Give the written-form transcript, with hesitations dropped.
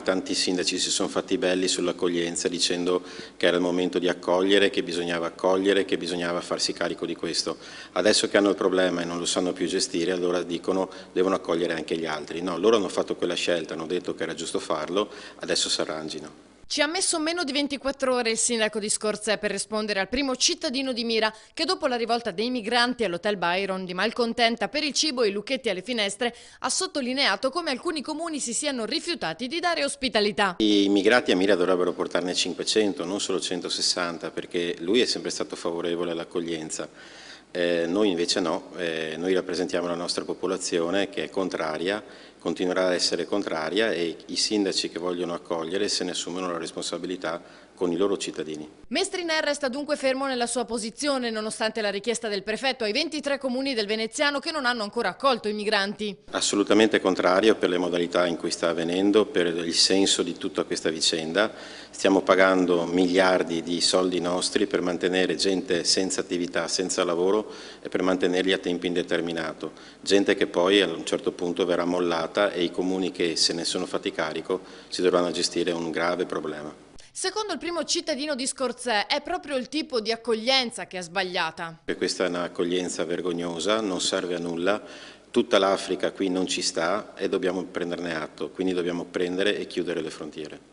locali, tanti sindaci si sono fatti belli sull'accoglienza dicendo che era il momento di accogliere, che bisognava farsi carico di questo. Adesso che hanno il problema e non lo sanno più gestire, allora dicono devono accogliere anche gli altri. No, loro hanno fatto quella scelta, hanno detto che era giusto farlo, adesso si arrangino. Ci ha messo meno di 24 ore il sindaco di Scorzè per rispondere al primo cittadino di Mira che dopo la rivolta dei migranti all'Hotel Byron di malcontenta per il cibo e i lucchetti alle finestre ha sottolineato come alcuni comuni si siano rifiutati di dare ospitalità. I immigrati a Mira dovrebbero portarne 500, non solo 160, perché lui è sempre stato favorevole all'accoglienza. Noi invece no, noi rappresentiamo la nostra popolazione che è contraria, continuerà ad essere contraria e i sindaci che vogliono accogliere se ne assumono la responsabilità con i loro cittadini. Mestriner resta dunque fermo nella sua posizione nonostante la richiesta del prefetto ai 23 comuni del veneziano che non hanno ancora accolto i migranti. Assolutamente contrario per le modalità in cui sta avvenendo, per il senso di tutta questa vicenda. Stiamo pagando miliardi di soldi nostri per mantenere gente senza attività, senza lavoro e per mantenerli a tempo indeterminato. Gente che poi a un certo punto verrà mollata e i comuni che se ne sono fatti carico si dovranno gestire un grave problema. Secondo il primo cittadino di Scorzè è proprio il tipo di accoglienza che è sbagliata. Questa è un'accoglienza vergognosa, non serve a nulla, tutta l'Africa qui non ci sta e dobbiamo prenderne atto, quindi dobbiamo prendere e chiudere le frontiere.